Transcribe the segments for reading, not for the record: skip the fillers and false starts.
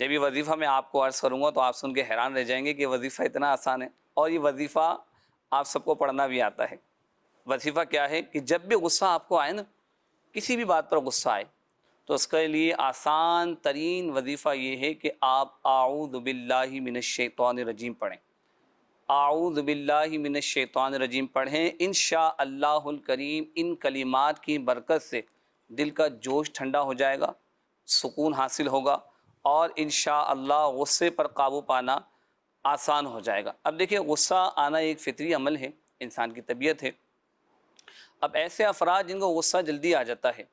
جب یہ وظیفہ میں آپ کو عرض کروں گا تو آپ سن کے حیران رہ جائیں گے کہ وظیفہ اتنا آسان ہے، اور یہ وظیفہ آپ سب کو پڑھنا بھی آتا ہے۔ وظیفہ کیا ہے کہ جب بھی غصہ آپ کو آئے نا، کسی بھی بات پر غصہ آئے، تو اس کے لیے آسان ترین وظیفہ یہ ہے کہ آپ اعوذ باللہ من الشیطان الرجیم پڑھیں۔ اعوذ باللہ من الشیطان الرجیم پڑھیں، انشاءاللہ الکریم ان کلمات کی برکت سے دل کا جوش ٹھنڈا ہو جائے گا، سکون حاصل ہوگا، اور انشاءاللہ غصے پر قابو پانا آسان ہو جائے گا۔ اب دیکھیں، غصہ آنا ایک فطری عمل ہے، انسان کی طبیعت ہے۔ اب ایسے افراد جن کو غصہ جلدی آ جاتا ہے،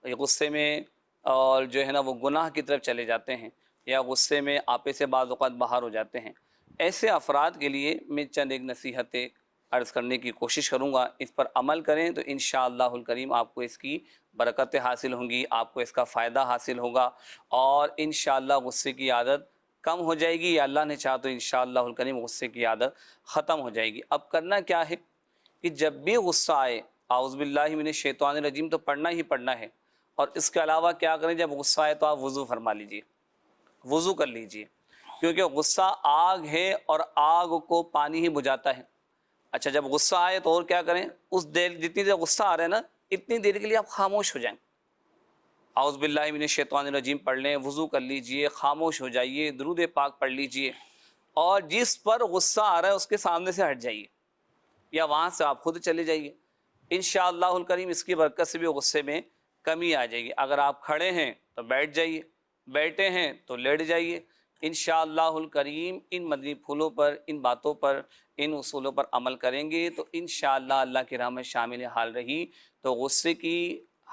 یہ غصے میں اور جو ہے نا وہ گناہ کی طرف چلے جاتے ہیں، یا غصے میں آپے سے بعض اوقات باہر ہو جاتے ہیں، ایسے افراد کے لیے میں چند ایک نصیحتیں عرض کرنے کی کوشش کروں گا۔ اس پر عمل کریں تو انشاءاللہ الکریم آپ کو اس کی برکتیں حاصل ہوں گی، آپ کو اس کا فائدہ حاصل ہوگا، اور انشاءاللہ غصے کی عادت کم ہو جائے گی، یا اللہ نے چاہا تو انشاءاللہ الکریم غصے کی عادت ختم ہو جائے گی۔ اب کرنا کیا ہے کہ جب بھی غصہ آئے، اعوذ باللہ من الشیطان الرجیم تو پڑھنا ہی پڑھنا ہے، اور اس کے علاوہ کیا کریں، جب غصہ آئے تو آپ وضو فرما لیجئے، وضو کر لیجئے، کیونکہ غصہ آگ ہے اور آگ کو پانی ہی بجھاتا ہے۔ اچھا، جب غصہ آئے تو اور کیا کریں، اس دیر جتنی دیر غصہ آ رہا ہے نا، اتنی دیر کے لیے آپ خاموش ہو جائیں، اعوذ باللہ من الشیطان الرجیم پڑھ لیں، وضو کر لیجئے، خاموش ہو جائیے، درود پاک پڑھ لیجئے، اور جس پر غصہ آ رہا ہے اس کے سامنے سے ہٹ جائیے، یا وہاں سے آپ خود چلے جائیے۔ انشاءاللہ الکریم اس کی برکت سے بھی غصے میں کمی آ جائے گی۔ اگر آپ کھڑے ہیں تو بیٹھ جائیے، بیٹھے ہیں تو لیٹ جائیے۔ انشاءاللہ الکریم ان مدنی پھولوں پر، ان باتوں پر، ان اصولوں پر عمل کریں گے تو انشاءاللہ اللہ کی رحمت شامل حال رہی تو غصے کی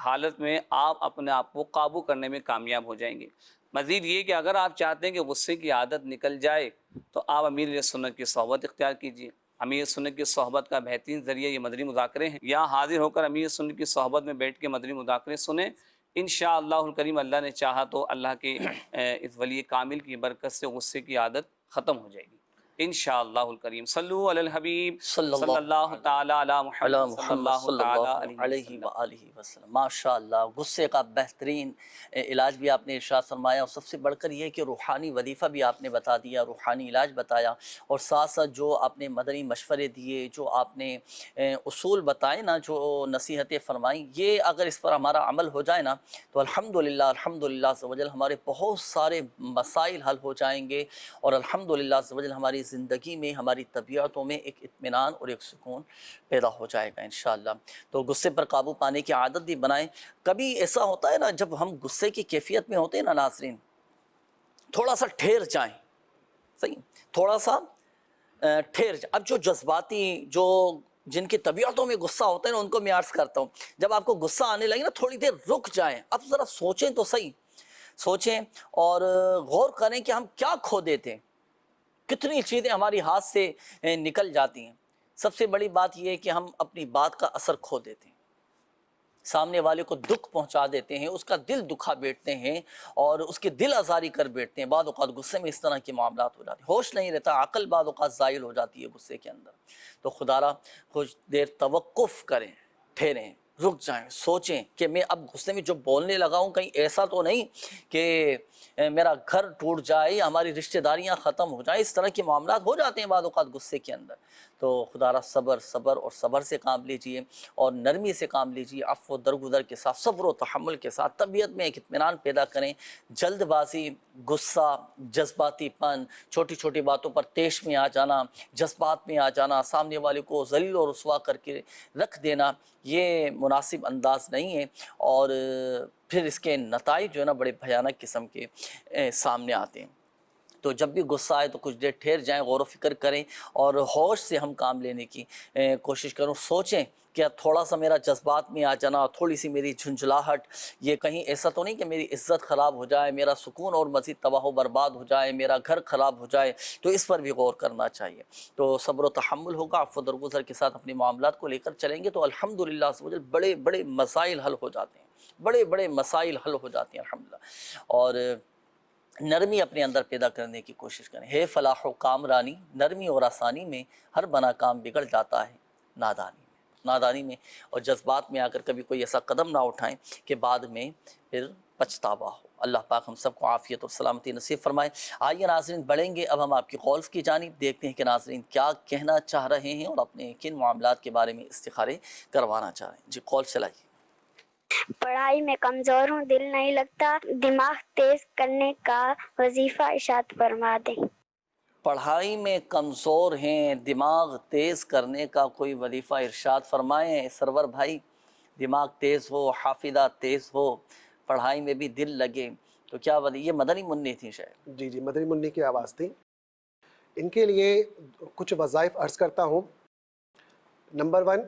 حالت میں آپ اپنے آپ کو قابو کرنے میں کامیاب ہو جائیں گے۔ مزید یہ کہ اگر آپ چاہتے ہیں کہ غصے کی عادت نکل جائے تو آپ امیر سنت کی صحبت اختیار کیجیے۔ امیر سنت کی صحبت کا بہترین ذریعہ یہ مدنی مذاکرے ہیں، یا حاضر ہو کر امیر سنت کی صحبت میں بیٹھ کے مدنی مذاکرے سنیں۔ انشاءاللہ الکریم اللہ نے چاہا تو اللہ کے اس ولی کامل کی برکت سے غصے کی عادت ختم ہو جائے گی انشاءاللہ الکریم۔ صلو علی الحبیب صلی اللہ تعالی علی علی محمد صلی محمد اللہ صلی تعالی اللہ علیہ علیہ وسلم۔ وآلہ وسلم۔ ماشاءاللہ، غصے کا بہترین علاج بھی آپ نے ارشاد فرمایا، اور سب سے بڑھ کر یہ کہ روحانی وظیفہ بھی آپ نے بتا دیا، روحانی علاج بتایا، اور ساتھ ساتھ جو آپ نے مدنی مشورے دیے، جو آپ نے اصول بتائے نا، جو نصیحتیں فرمائیں، یہ اگر اس پر ہمارا عمل ہو جائے نا تو الحمدللہ عز و جل ہمارے بہت سارے مسائل حل ہو جائیں گے، اور الحمدللہ عز و جل ہماری زندگی میں، ہماری طبیعتوں میں ایک اطمینان اور ایک سکون پیدا ہو جائے گا انشاءاللہ۔ تو غصے پر قابو پانے کی عادت بھی بنائیں۔ کبھی ایسا ہوتا ہے نا، جب ہم غصے کی کیفیت میں ہوتے ہیں نا ناظرین، تھوڑا سا ٹھہر جائیں، صحیح، تھوڑا سا ٹھہر جائیں۔ اب جو جذباتی، جو جن کی طبیعتوں میں غصہ ہوتا ہے نا، ان کو میں عرض کرتا ہوں، جب آپ کو غصہ آنے لگے نا، تھوڑی دیر رک جائیں، اب ذرا سوچیں تو صحیح، سوچیں اور غور کریں کہ ہم کیا کھو دیتے ہیں، کتنی چیزیں ہماری ہاتھ سے نکل جاتی ہیں۔ سب سے بڑی بات یہ ہے کہ ہم اپنی بات کا اثر کھو دیتے ہیں، سامنے والے کو دکھ پہنچا دیتے ہیں، اس کا دل دکھا بیٹھتے ہیں، اور اس کے دل آزاری کر بیٹھتے ہیں۔ بعض اوقات غصے میں اس طرح کے معاملات ہو جاتے ہیں، ہوش نہیں رہتا، عقل بعض اوقات زائل ہو جاتی ہے غصے کے اندر۔ تو خدا را کچھ دیر توقف کریں، ٹھہریں، رک جائیں، سوچیں کہ میں اب غصے میں جو بولنے لگا ہوں کہیں ایسا تو نہیں کہ میرا گھر ٹوٹ جائے یا ہماری رشتہ داریاں ختم ہو جائیں۔ اس طرح کے معاملات ہو جاتے ہیں بعض اوقات غصے کے اندر۔ تو خدا را صبر اور صبر سے کام لیجئے، اور نرمی سے کام لیجئے، عفو و درگزر کے ساتھ، صبر و تحمل کے ساتھ طبیعت میں ایک اطمینان پیدا کریں۔ جلد بازی، غصہ، جذباتی پن، چھوٹی چھوٹی باتوں پر تیش میں آ جانا، جذبات میں آ جانا، سامنے والے کو ذلیل و رسوا کر کے رکھ دینا، یہ مناسب انداز نہیں ہے، اور پھر اس کے نتائج جو ہے نا بڑے بھیانک قسم کے سامنے آتے ہیں۔ تو جب بھی غصہ آئے تو کچھ دیر ٹھہر جائیں، غور و فکر کریں، اور ہوش سے ہم کام لینے کی کوشش کروں۔ سوچیں کہ تھوڑا سا میرا جذبات میں آ جانا، تھوڑی سی میری جھنجھلاہٹ، یہ کہیں ایسا تو نہیں کہ میری عزت خراب ہو جائے، میرا سکون اور مزید تباہ و برباد ہو جائے، میرا گھر خراب ہو جائے، تو اس پر بھی غور کرنا چاہیے۔ تو صبر و تحمل ہوگا، عفو و درگزر کے ساتھ اپنے معاملات کو لے کر چلیں گے تو الحمدللہ بڑے بڑے مسائل حل ہو جاتے ہیں، بڑے بڑے مسائل حل ہو جاتے ہیں الحمدللہ۔ اور نرمی اپنے اندر پیدا کرنے کی کوشش کریں۔ ہے فلاح و کامرانی، نرمی اور آسانی میں ہر بنا کام بگڑ جاتا ہے نادانی میں، اور جذبات میں آ کر کبھی کوئی ایسا قدم نہ اٹھائیں کہ بعد میں پھر پچھتاوا ہو۔ اللہ پاک ہم سب کو عافیت اور سلامتی نصیب فرمائے۔ آئیے ناظرین بڑھیں گے اب ہم آپ کی کالز کی جانب، دیکھتے ہیں کہ ناظرین کیا کہنا چاہ رہے ہیں اور اپنے کن معاملات کے بارے میں استخارے کروانا چاہ رہے ہیں۔ جی کال چلائیے۔ پڑھائی میں کمزور ہوں، دل نہیں لگتا، دماغ تیز کرنے کا وظیفہ ارشاد فرما دیں۔ پڑھائی میں کمزور ہیں، دماغ تیز کرنے کا کوئی وظیفہ ارشاد فرمائیں۔ سرور بھائی، دماغ تیز ہو، حافظہ تیز ہو، پڑھائی میں بھی دل لگے تو کیا یہ مدنی منی تھی شاید؟ جی مدنی منی کی آواز تھی۔ ان کے لیے کچھ وظائف عرض کرتا ہوں۔ نمبر 1،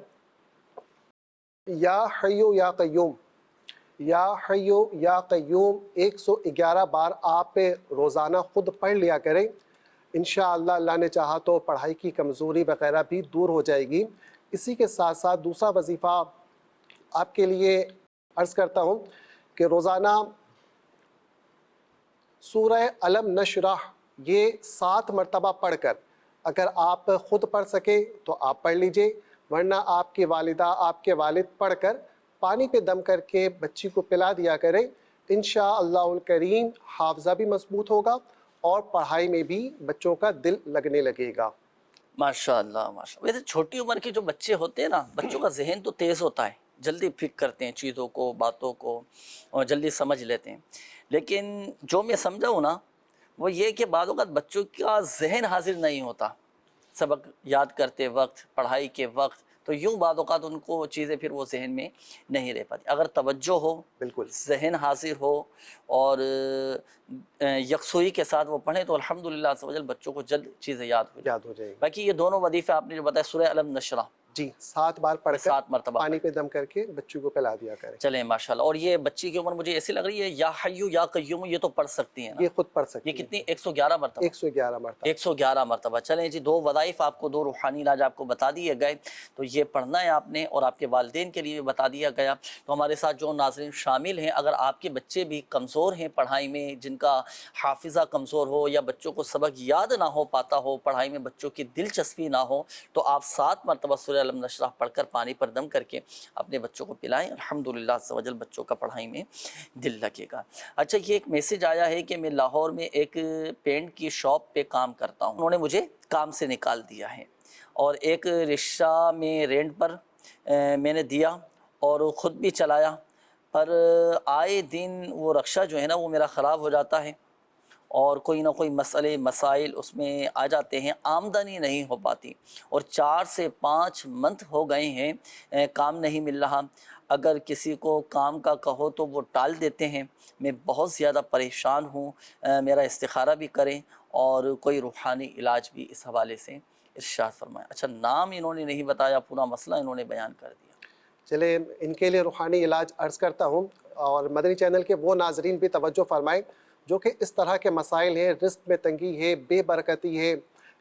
یا حیو یا قیوم، یا حیو یا قیوم 111 بار آپ روزانہ خود پڑھ لیا کریں۔ انشاءاللہ اللہ نے چاہا تو پڑھائی کی کمزوری وغیرہ بھی دور ہو جائے گی۔ اسی کے ساتھ ساتھ دوسرا وظیفہ آپ کے لیے عرض کرتا ہوں کہ روزانہ سورہ علم نشرح یہ 7 مرتبہ پڑھ کر، اگر آپ خود پڑھ سکیں تو آپ پڑھ لیجئے، ورنہ آپ کی والدہ آپ کے والد پڑھ کر پانی پہ دم کر کے بچی کو پلا دیا کریں۔ انشاءاللہ الکریم حافظہ بھی مضبوط ہوگا اور پڑھائی میں بھی بچوں کا دل لگنے لگے گا۔ ماشاءاللہ ماشاءاللہ۔ ویسے چھوٹی عمر کے جو بچے ہوتے ہیں نا، بچوں کا ذہن تو تیز ہوتا ہے، جلدی پک کرتے ہیں چیزوں کو، باتوں کو، اور جلدی سمجھ لیتے ہیں، لیکن جو میں سمجھا ہوں نا وہ یہ کہ بعض اوقات بچوں کا ذہن حاضر نہیں ہوتا سبق یاد کرتے وقت، پڑھائی کے وقت، تو یوں بعض اوقات ان کو چیزیں پھر وہ ذہن میں نہیں رہ پاتی۔ اگر توجہ ہو، بالکل ذہن حاضر ہو اور یکسوئی کے ساتھ وہ پڑھیں تو الحمدللہ عز و جل بچوں کو جلد چیزیں یاد ہو جائیں۔ جائے گی۔ باقی یہ دونوں وظیفے آپ نے جو بتایا سورہ علم نشرح جی 7 بار پڑھ کر 7 مرتبہ پانی پہ دم کر کے بچوں کو پلا دیا کریں۔ چلیں ماشاءاللہ۔ اور یہ بچی کی عمر مجھے ایسی لگ رہی ہے یا حیو یا قیوم، یہ تو پڑھ سکتی ہیں نا؟ یہ خود پڑھ سکتی یہ ہیں۔ کتنی 111 مرتبہ؟ 111 مرتبہ۔ 111 مرتبہ۔ چلیں جی، 2 وظائف آپ کو، 2 روحانی علاج آپ کو بتا دیے گئے، تو یہ پڑھنا ہے آپ نے، اور آپ کے والدین کے لیے بھی بتا دیا گیا۔ تو ہمارے ساتھ جو ناظرین شامل ہیں، اگر آپ کے بچے بھی کمزور ہیں پڑھائی میں، جن کا حافظہ کمزور ہو یا بچوں کو سبق یاد نہ ہو پاتا ہو، پڑھائی میں بچوں کی دلچسپی نہ ہو، تو آپ 7 مرتبہ سورہ علم نشرح پڑھ کر پانی پر دم کر کے اپنے بچوں کو پلائیں، الحمدللہ عز و جل بچوں کا پڑھائی میں دل لگے گا۔ اچھا، یہ ایک میسج آیا ہے کہ میں لاہور میں ایک پینٹ کی شاپ پہ کام کرتا ہوں، انہوں نے مجھے کام سے نکال دیا ہے، اور ایک رکشہ میں رینٹ پر میں نے دیا اور خود بھی چلایا، پر آئے دن وہ رکشہ جو ہے نا وہ میرا خراب ہو جاتا ہے، اور کوئی نہ کوئی مسئلے مسائل اس میں آ جاتے ہیں، آمدنی نہیں ہو پاتی، اور 4 سے 5 منتھ ہو گئے ہیں کام نہیں مل رہا۔ اگر کسی کو کام کا کہو تو وہ ٹال دیتے ہیں، میں بہت زیادہ پریشان ہوں، میرا استخارہ بھی کریں اور کوئی روحانی علاج بھی اس حوالے سے ارشاد فرمائیں۔ اچھا، نام انہوں نے نہیں بتایا، پورا مسئلہ انہوں نے بیان کر دیا۔ چلے ان کے لیے روحانی علاج عرض کرتا ہوں، اور مدنی چینل کے وہ ناظرین بھی توجہ فرمائیں جو کہ اس طرح کے مسائل ہیں، رزق میں تنگی ہے، بے برکتی ہے،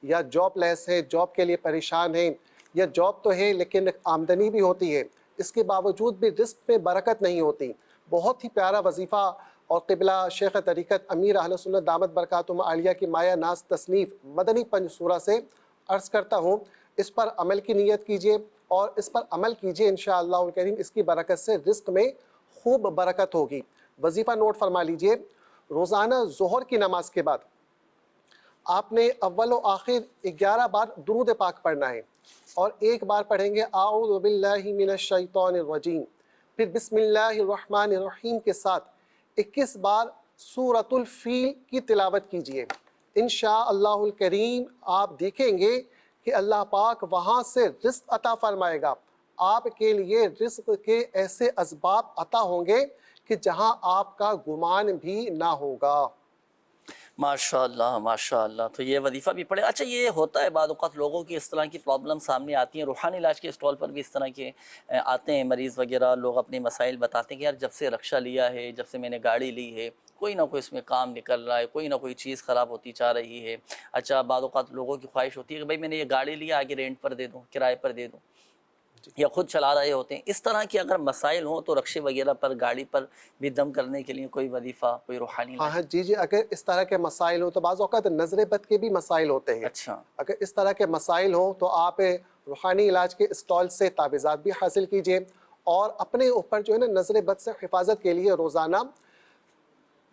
یا جاب لیس ہے، جاب کے لیے پریشان ہیں، یا جاب تو ہے لیکن آمدنی بھی ہوتی ہے، اس کے باوجود بھی رزق میں برکت نہیں ہوتی۔ بہت ہی پیارا وظیفہ، اور قبلہ شیخ طریقت امیر اہل سنت دامت برکاتہم عالیہ کی مایہ ناز تصنیف مدنی پنج سورہ سے عرض کرتا ہوں، اس پر عمل کی نیت کیجئے اور اس پر عمل کیجئے، انشاءاللہ الکریم اس کی برکت سے رزق میں خوب برکت ہوگی۔ وظیفہ نوٹ فرما لیجئے، روزانہ ظہر کی نماز کے بعد آپ نے اول و آخر 11 بار درود پاک پڑھنا ہے، اور 1 بار پڑھیں گے اعوذ باللہ من الشیطان الرجیم، پھر بسم اللہ الرحمن الرحیم کے ساتھ 21 بار سورۃ الفیل کی تلاوت کیجئے۔ انشاءاللہ الکریم آپ دیکھیں گے کہ اللہ پاک وہاں سے رزق عطا فرمائے گا، آپ کے لیے رزق کے ایسے اسباب عطا ہوں گے کہ جہاں آپ کا گمان بھی نہ ہوگا۔ ماشاءاللہ ماشاءاللہ۔ تو یہ وظیفہ بھی پڑھے۔ اچھا، یہ ہوتا ہے بعض اوقات لوگوں کی اس طرح کی پرابلم سامنے آتی ہیں، روحانی علاج کے اسٹال پر بھی اس طرح کے آتے ہیں مریض وغیرہ، لوگ اپنے مسائل بتاتے ہیں کہ یار جب سے رکشہ لیا ہے، جب سے میں نے گاڑی لی ہے، کوئی نہ کوئی اس میں کام نکل رہا ہے، کوئی نہ کوئی چیز خراب ہوتی جا رہی ہے۔ اچھا، بعض اوقات لوگوں کی خواہش ہوتی ہے کہ بھائی میں نے یہ گاڑی لیا، آگے رینٹ پر دے دوں، کرائے پر دے دوں، یا خود چلا رہے ہوتے ہیں۔ اس طرح کی اگر مسائل ہوں تو رکشے وغیرہ پر، گاڑی پر بھی دم کرنے کے لیے کوئی وظیفہ، کوئی روحانی ہاں جی، اگر اس طرح کے مسائل ہوں تو بعض اوقات نظر بد کے بھی مسائل ہوتے ہیں۔ اچھا، اگر اس طرح کے مسائل ہوں تو آپ روحانی علاج کے اسٹال سے تعویذات بھی حاصل کیجئے، اور اپنے اوپر جو ہے نا نظر بد سے حفاظت کے لیے روزانہ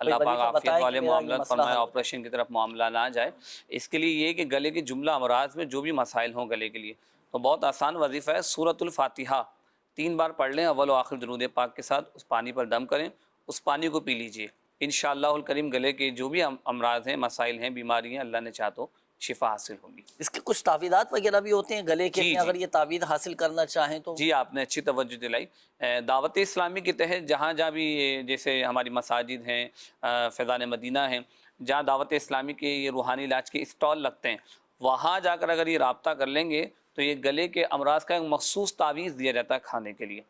اللہ پاک وظیفہ عافیت بتائیں کہ والے میرا یہ معاملات مسئلہ فرمائے، حل ہو۔ آپریشن کی طرف معاملہ نہ جائے۔ اس کے لیے یہ کہ گلے کے جملہ امراض میں جو بھی مسائل ہوں گلے کے لیے، تو بہت آسان وظیفہ ہے، سورۃ الفاتحہ 3 بار پڑھ لیں اول و آخر درود پاک کے ساتھ، اس پانی پر دم کریں، اس پانی کو پی لیجئے، انشاءاللہ الکریم گلے کے جو بھی امراض ہیں، مسائل ہیں، بیماری ہیں، اللہ نے چاہا تو شفا حاصل ہوگی۔ اس کے کچھ تعویذات وغیرہ بھی ہوتے ہیں گلے کے جی میں، جی اگر یہ تعویذ حاصل کرنا چاہیں تو؟ جی، آپ نے اچھی توجہ دلائی۔ دعوت اسلامی کے تحت جہاں جہاں بھی جیسے ہماری مساجد ہیں، فیضان مدینہ ہیں، جہاں دعوت اسلامی کے یہ روحانی علاج کے اسٹال لگتے ہیں، وہاں جا کر اگر یہ رابطہ کر لیں گے تو یہ گلے کے امراض کا ایک مخصوص تعویذ دیا جاتا ہے کھانے کے لیے،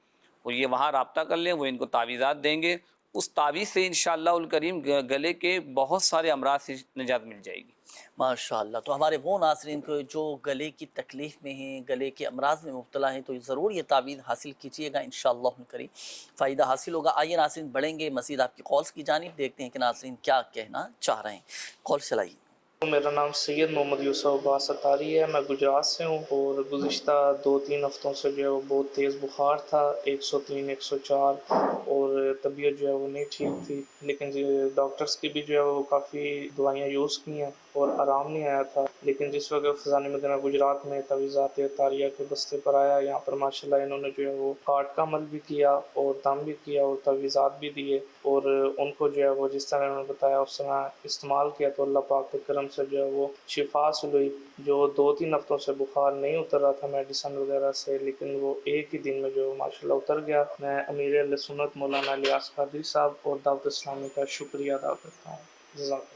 وہ یہ وہاں رابطہ کر لیں، وہ ان کو تعویذات دیں گے، اس تعویذ سے انشاءاللہ الکریم گلے کے بہت سارے امراض سے نجات مل جائے گی۔ ماشاءاللہ۔ تو ہمارے وہ ناظرین کو جو گلے کی تکلیف میں ہیں، گلے کے امراض میں مبتلا ہیں، تو ضرور یہ تعویذ حاصل کیجیے گا، انشاءاللہ کریم فائدہ حاصل ہوگا۔ آئیے ناظرین بڑھیں گے مزید آپ کی کالز کی جانب، دیکھتے ہیں کہ ناظرین کیا کہنا چاہ رہے ہیں۔ کال چلائیے۔ میرا نام سید محمد یوسف عباس اتاری ہے، میں گجرات سے ہوں، اور گزشتہ 2-3 ہفتوں سے جو ہے وہ بہت تیز بخار تھا، 103 104، اور طبیعت جو ہے وہ نہیں ٹھیک تھی، لیکن ڈاکٹرز کی بھی جو ہے وہ کافی دوائیاں یوز کی ہیں اور آرام نہیں آیا تھا، لیکن جس وقت فیضان مدینہ گجرات میں تعویذات اتاریہ کے بستے پر آیا، یہاں پر ماشاءاللہ انہوں نے جو ہے وہ کارڈ کا عمل بھی کیا اور دم بھی کیا اور تعویذات بھی دیے، اور ان کو جو ہے وہ جس طرح انہوں نے بتایا اس طرح استعمال کیا تو اللہ پاک کے کرم سے جو ہے وہ شفا حاصل ہوئی۔ جو 2-3 ہفتوں سے بخار نہیں اتر رہا تھا میڈیسن وغیرہ سے، لیکن وہ ایک ہی دن میں جو ماشاءاللہ اتر گیا۔ میں امیر اہل سنت مولانا الیاس قادری صاحب اور دعوت اسلامی کا شکریہ ادا کرتا ہوں۔ جزاک اللہ۔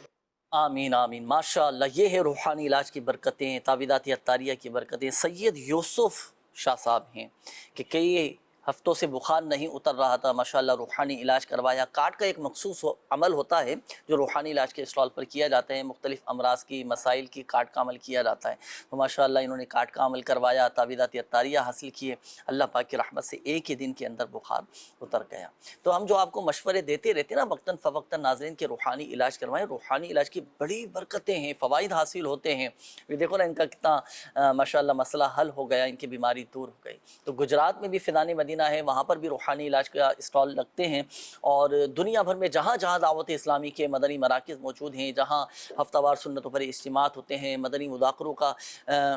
آمین آمین، ماشاءاللہ۔ یہ ہے روحانی علاج کی برکتیں، تعویذات اتاریہ کی برکتیں۔ سید یوسف شاہ صاحب ہیں کہ کئی ہفتوں سے بخار نہیں اتر رہا تھا، ماشاءاللہ روحانی علاج کروایا۔ کارڈ کا ایک مخصوص عمل ہوتا ہے جو روحانی علاج کے اسٹال پر کیا جاتا ہے، مختلف امراض کی مسائل کی کارڈ کا عمل کیا جاتا ہے، تو ماشاءاللہ انہوں نے کارڈ کا عمل کروایا، تعویذات اتاریہ حاصل کیے، اللہ پاک کی رحمت سے ایک ہی دن کے اندر بخار اتر گیا۔ تو ہم جو آپ کو مشورے دیتے رہتے ہیں نا وقتاً فوقتاً ناظرین کے روحانی علاج کروائیں، روحانی علاج کی بڑی برکتیں ہیں، فوائد حاصل ہوتے ہیں۔ یہ دیکھو نا ان کا کتنا ماشاءاللہ مسئلہ حل ہو گیا، ان کی بیماری دور ہو گئی۔ تو گجرات میں بھی فیضان مدینہ ہے، وہاں پر بھی روحانی علاج کا اسٹال لگتے ہیں، اور دنیا بھر میں جہاں جہاں دعوت اسلامی کے مدنی مراکز موجود ہیں، جہاں ہفتہ وار سنتوں پر اجتماعات ہوتے ہیں، مدنی مذاکروں کا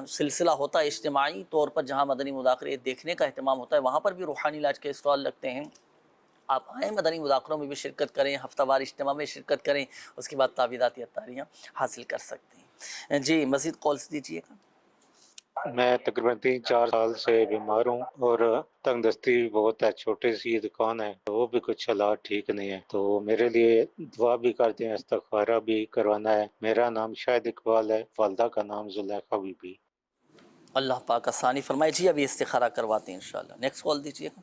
سلسلہ ہوتا ہے، اجتماعی طور پر جہاں مدنی مذاکرے دیکھنے کا اہتمام ہوتا ہے، وہاں پر بھی روحانی علاج کے اسٹال لگتے ہیں۔ آپ آئیں مدنی مذاکروں میں بھی شرکت کریں، ہفتہ وار اجتماع میں شرکت کریں، اس کے بعد تعویذات اتاریہ حاصل کر سکتے ہیں۔ جی مزید کالز دیجیے گا۔ میں تقریباً 3-4 سال سے بیمار ہوں اور تنگ دستی بہت ہے، چھوٹی سی دکان ہے، وہ بھی کچھ حالات ٹھیک نہیں ہے، تو میرے لیے دعا بھی کر دیں، استغفارہ بھی کروانا ہے۔ میرا نام شاہد اقبال ہے، والدہ کا نام زلیخا بی بی۔ اللہ پاک آسانی فرمائے۔ جی ابھی استخارہ کرواتے ہیں انشاءاللہ۔ نیکسٹ کال دیجیے گا۔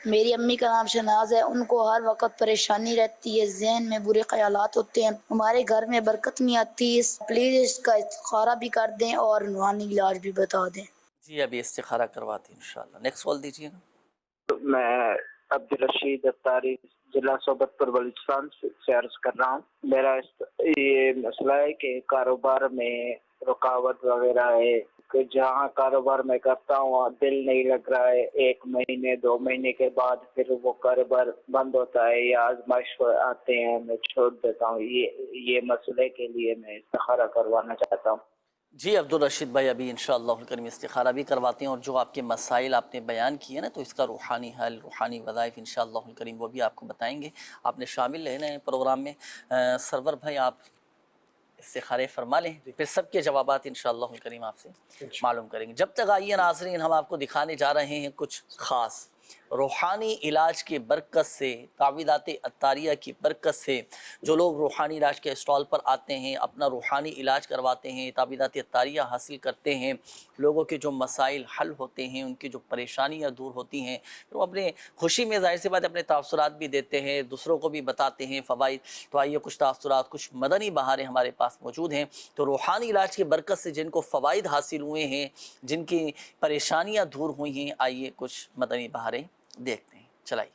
میری امی کا نام شہناز ہے، ان کو ہر وقت پریشانی رہتی ہے، ذہن میں برے خیالات ہوتے ہیں، ہمارے گھر میں برکت نہیں آتی، پلیز اس کا استخارہ بھی کر دیں اور روحانی علاج بھی بتا دیں۔ جی ابھی استخارہ کرواتے ہیں انشاءاللہ۔ نیکسٹ کال دیجیے گا۔ میں عبدالرشید اتاری ضلع صوبت پر بلوچستان سے عرض کر رہا ہوں۔ میرا یہ مسئلہ ہے کہ کاروبار میں رکاوٹ وغیرہ ہے، کہ جہاں کاروبار میں کرتا ہوں دل نہیں لگ رہا ہے، 1 مہینے 2 مہینے کے بعد پھر وہ کاروبار بند ہوتا ہے یا آزمائش آتے ہیں میں چھوڑ دیتا ہوں۔ یہ مسئلے کے لیے میں استخارہ کروانا چاہتا ہوں۔ جی عبدالرشید بھائی ابھی انشاءاللہ الکریم استخارہ بھی کرواتے ہیں، اور جو آپ کے مسائل آپ نے بیان کیے نا تو اس کا روحانی حل، روحانی وظائف انشاءاللہ الکریم وہ بھی آپ کو بتائیں گے۔ آپ نے شامل لینا ہے پروگرام میں۔ سرور بھائی آپ استخارے فرما لیں، پھر سب کے جوابات انشاءاللہ الکریم آپ سے معلوم کریں گے۔ جب تک آئیے ناظرین ہم آپ کو دکھانے جا رہے ہیں کچھ خاص روحانی علاج کی برکت سے، تعویذات اتاریہ کی برکت سے جو لوگ روحانی علاج کے اسٹال پر آتے ہیں، اپنا روحانی علاج کرواتے ہیں، تعویذات اتاریہ حاصل کرتے ہیں، لوگوں کے جو مسائل حل ہوتے ہیں، ان کی جو پریشانیاں دور ہوتی ہیں، وہ اپنے خوشی میں ظاہر سی بات اپنے تاثرات بھی دیتے ہیں، دوسروں کو بھی بتاتے ہیں فوائد۔ تو آئیے کچھ تاثرات، کچھ مدنی بہاریں ہمارے پاس موجود ہیں، تو روحانی علاج کی برکت سے جن کو فوائد حاصل ہوئے ہیں، جن کی پریشانیاں دور ہوئی ہیں، آئیے کچھ مدنی بہاریں دیکھتے ہیں۔ چلائیے۔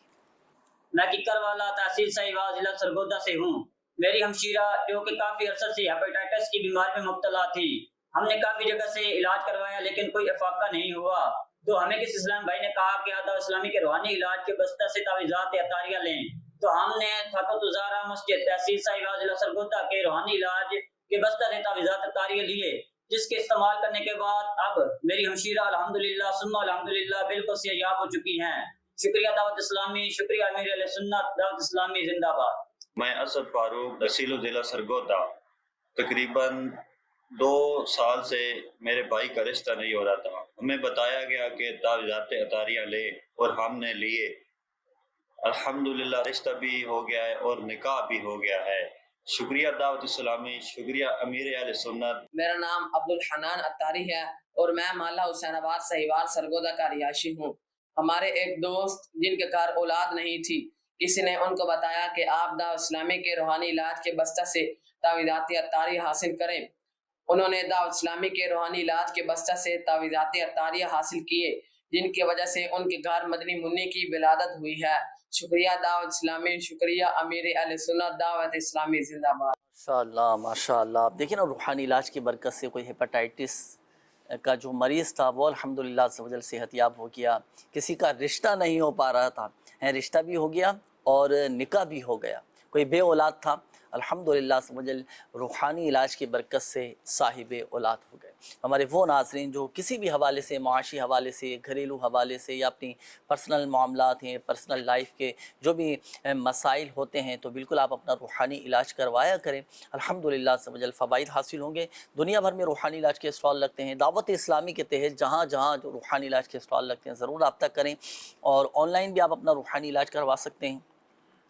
میں ککر والا تحصیل صحیحواز ضلع سرگودا سے ہوں۔ میری ہمشیرہ جو کہ کافی عرصہ سے ہیپیٹائٹس کی بیماری میں مبتلا تھی، ہم نے کافی جگہ سے علاج کروایا لیکن کوئی افاقہ نہیں ہوا، تو ہمیں کسی اسلام بھائی نے کہا کہ آداب اسلامی کے روحانی علاج کے بستہ سے تعویذات اتاریہ لیں۔ تو ہم نے فقط زارا مسجد تحصیل صاحبہ ضلع سرگودا کے روحانی علاج کے بستہ سے تعویذات اطاریہ لیے، جس کے استعمال کرنے کے بعد اب میری ہمشیرہ الحمدللہ ثم الحمدللہ بالکل صحتیاب ہو چکی ہیں۔ شکریہ دعوت اسلامی، شکریہ امیر علیہ سنت، دعوت اسلامی زندہ باد۔ میں اسد فاروق تحصیل ضلع سرگودا، تقریباً 2 سال سے میرے بھائی کا رشتہ نہیں ہو رہا تھا۔ ہمیں بتایا گیا کہ تعویذات اطاریہ لیں اور ہم نے لیے، الحمدللہ رشتہ بھی ہو گیا ہے اور نکاح بھی ہو گیا ہے۔ شکریہ دعوت اسلامی، شکریہ امیر اہل سنت۔ میرا نام عبدالحنان اتاری ہے اور میں محلہ حسین آباد سہیوال سرگودا کا رہائشی ہوں۔ ہمارے ایک دوست جن کے گھر اولاد نہیں تھی، کسی نے ان کو بتایا کہ آپ دعوت اسلامی کے روحانی علاج کے بستہ سے تعویذات اطاریہ حاصل کریں۔ انہوں نے دعوت اسلامی کے روحانی علاج کے بستہ سے تعویذات اطاریہ حاصل کیے، جن کی وجہ سے ان کے گھر مدنی منی کی ولادت ہوئی ہے۔ شکریہ دعوت اسلامی، شکریہ امیر اہل سنت، دعوت اسلامی زندہ باد۔ ماشاءاللہ ماشاءاللہ۔ آپ دیکھیں نا، روحانی علاج کی برکت سے کوئی ہیپاٹائٹس کا جو مریض تھا وہ الحمدللہ عز و جل صحت یاب ہو گیا، کسی کا رشتہ نہیں ہو پا رہا تھا، رشتہ بھی ہو گیا اور نکاح بھی ہو گیا، کوئی بے اولاد تھا، الحمدللہ عز و جل روحانی علاج کی برکت سے صاحب اولاد ہو گئے۔ ہمارے وہ ناظرین جو کسی بھی حوالے سے، معاشی حوالے سے، گھریلو حوالے سے یا اپنی پرسنل معاملات ہیں، پرسنل لائف کے جو بھی مسائل ہوتے ہیں، تو بالکل آپ اپنا روحانی علاج کروایا کریں، الحمدللہ عز و جل فوائد حاصل ہوں گے۔ دنیا بھر میں روحانی علاج کے اسٹال لگتے ہیں، دعوت اسلامی کے تحت جہاں جہاں جو روحانی علاج کے اسٹال لگتے ہیں ضرور رابطہ کریں، اور آن لائن بھی آپ اپنا روحانی علاج کروا سکتے ہیں۔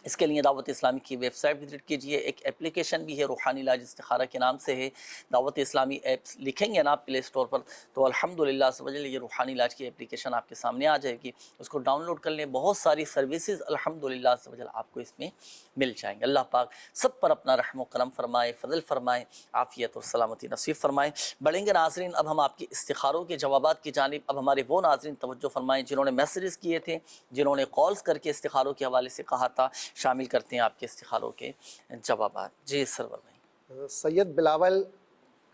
اس کے لیے دعوت اسلامی کی ویب سائٹ وزٹ کیجئے، ایک اپلیکیشن بھی ہے روحانی علاج استخارہ کے نام سے ہے، دعوت اسلامی ایپس لکھیں گے نا آپ پلے سٹور پر تو الحمدللہ عز و جل یہ روحانی علاج کی اپلیکیشن آپ کے سامنے آ جائے گی، اس کو ڈاؤن لوڈ کر لیں، بہت ساری سروسز الحمدللہ عز و جل آپ کو اس میں مل جائیں گے۔ اللہ پاک سب پر اپنا رحم و کرم فرمائے، فضل فرمائے، عافیت اور سلامتی نصیب فرمائے۔ بڑھیں گے ناظرین، اب ہم آپ کے استخاروں کے جوابات کی جانب، اب ہمارے وہ ناظرین توجہ فرمائیں جنہوں نے میسیجز کیے تھے، جنہوں نے کالز کر کے استخاروں کے حوالے سے کہا تھا، شامل کرتے ہیں آپ کے استخاروں کے جوابات۔ جی سرور بھائی۔ سید بلاول